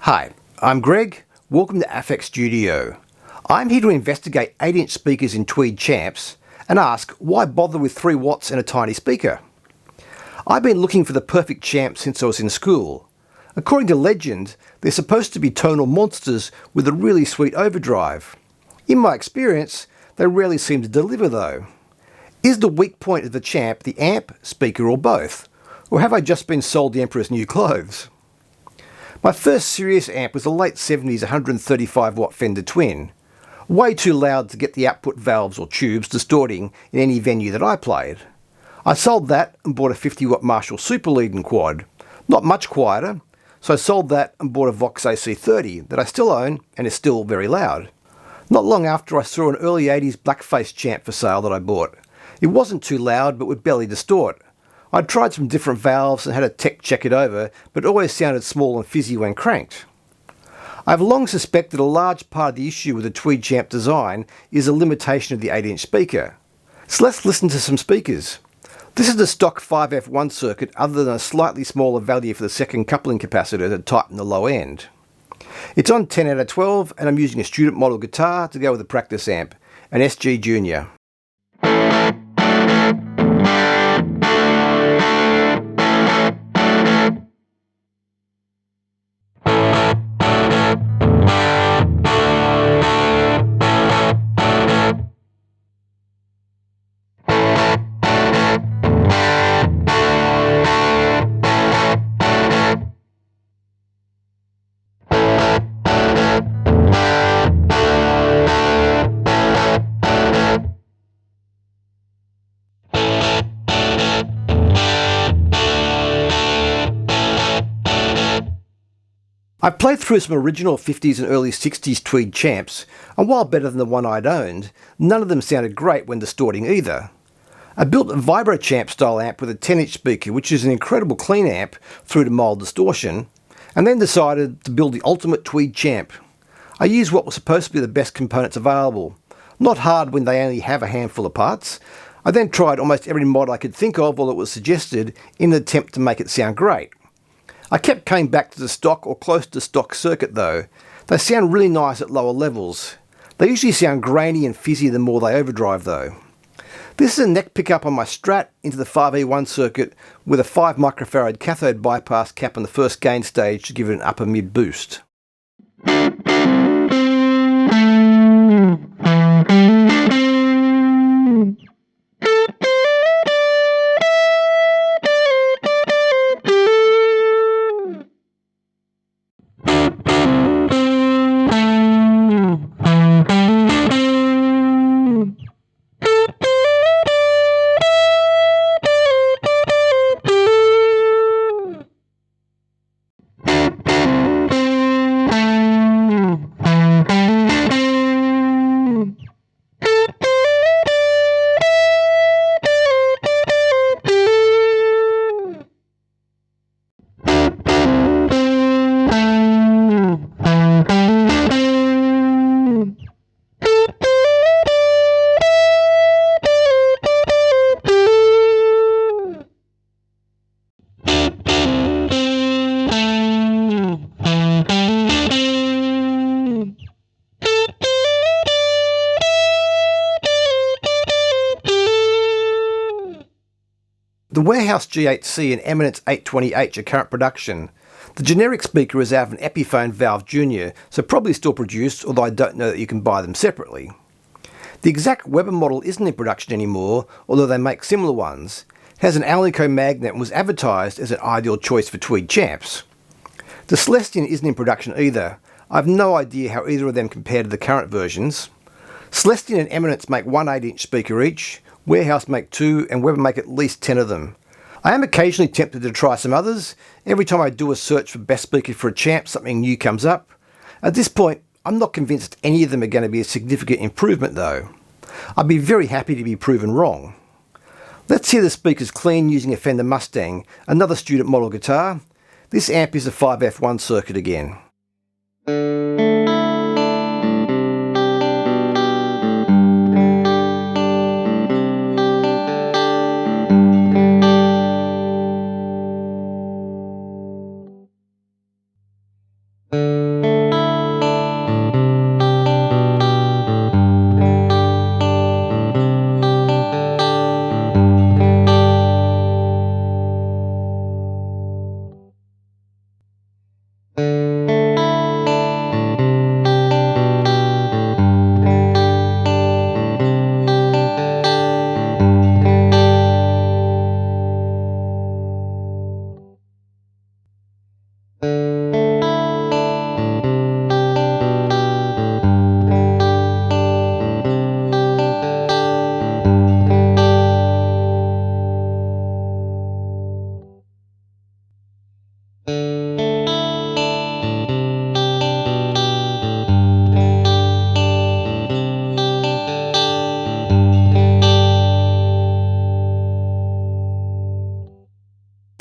Hi, I'm Greg. Welcome to Affect Studio. I'm here to investigate 8-inch speakers in Tweed Champs and ask why bother with 3 watts and a tiny speaker? I've been looking for the perfect champ since I was in school. According to legend, they're supposed to be tonal monsters with a really sweet overdrive. In my experience, they rarely seem to deliver though. Is the weak point of the champ the amp, speaker or both? Or have I just been sold the Emperor's new clothes? My first serious amp was a late 70s 135 watt Fender Twin. Way too loud to get the output valves or tubes distorting in any venue that I played. I sold that and bought a 50 watt Marshall Super Lead Quad. Not much quieter, so I sold that and bought a Vox AC30 that I still own and is still very loud. Not long after, I saw an early 80s blackface champ for sale that I bought. It wasn't too loud but would barely distort. I'd tried some different valves and had a tech check it over, but it always sounded small and fizzy when cranked. I've long suspected a large part of the issue with the Tweed Champ design is a limitation of the 8-inch speaker. So let's listen to some speakers. This is the stock 5F1 circuit other than a slightly smaller value for the second coupling capacitor to tighten the low end. It's on 10 out of 12 and I'm using a student model guitar to go with a practice amp, an SG Junior. I've played through some original 50s and early 60s Tweed Champs, and while better than the one I'd owned, none of them sounded great when distorting either. I built a Vibro Champ style amp with a 10-inch speaker, which is an incredible clean amp through to mild distortion, and then decided to build the ultimate Tweed Champ. I used what was supposed to be the best components available. Not hard when they only have a handful of parts. I then tried almost every mod I could think of or that was suggested in an attempt to make it sound great. I kept coming back to the stock or close to stock circuit though. They sound really nice at lower levels. They usually sound grainy and fizzy the more they overdrive though. This is a neck pickup on my Strat into the 5E1 circuit with a 5 microfarad cathode bypass cap on the first gain stage to give it an upper mid boost. The Warehouse G8C and Eminence 820H are current production. The generic speaker is out of an Epiphone Valve Junior, so probably still produced, although I don't know that you can buy them separately. The exact Weber model isn't in production anymore, although they make similar ones. It has an Alnico magnet and was advertised as an ideal choice for Tweed Champs. The Celestion isn't in production either. I have no idea how either of them compare to the current versions. Celestion and Eminence make one 8-inch speaker each, Warehouse make 2, and Weber make at least 10 of them. I am occasionally tempted to try some others. Every time I do a search for best speaker for a champ, something new comes up. At this point, I'm not convinced any of them are going to be a significant improvement though. I'd be very happy to be proven wrong. Let's hear the speakers clean using a Fender Mustang, another student model guitar. This amp is a 5F1 circuit again.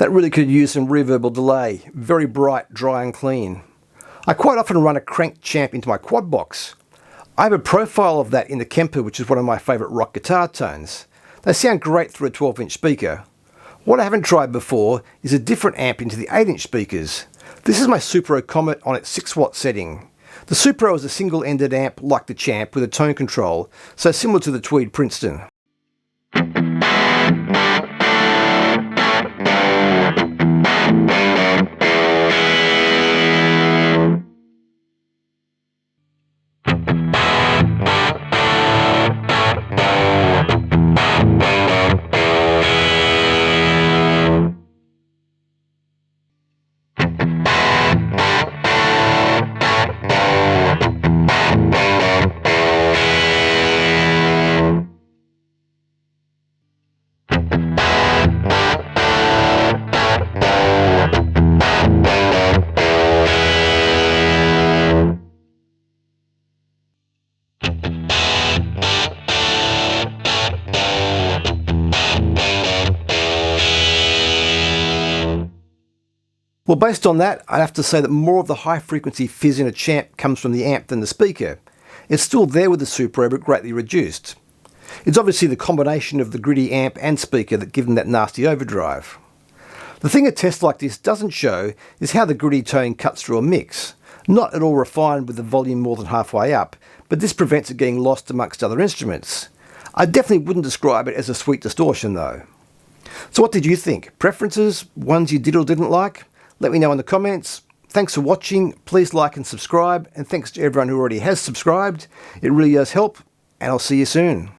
That really could use some reverb or delay. Very bright, dry and clean. I quite often run a cranked Champ into my quad box. I have a profile of that in the Kemper, which is one of my favourite rock guitar tones. They sound great through a 12-inch speaker. What I haven't tried before is a different amp into the 8-inch speakers. This is my Supro Comet on its 6-watt setting. The Supro is a single-ended amp like the Champ with a tone control, so similar to the Tweed Princeton. Well, based on that, I'd have to say that more of the high frequency fizz in a Champ comes from the amp than the speaker. It's still there with the Supro, but greatly reduced. It's obviously the combination of the gritty amp and speaker that give them that nasty overdrive. The thing a test like this doesn't show is how the gritty tone cuts through a mix. Not at all refined with the volume more than halfway up, but this prevents it getting lost amongst other instruments. I definitely wouldn't describe it as a sweet distortion though. So what did you think? Preferences? Ones you did or didn't like? Let me know in the comments. Thanks for watching. Please like and subscribe. And thanks to everyone who already has subscribed. It really does help. And I'll see you soon.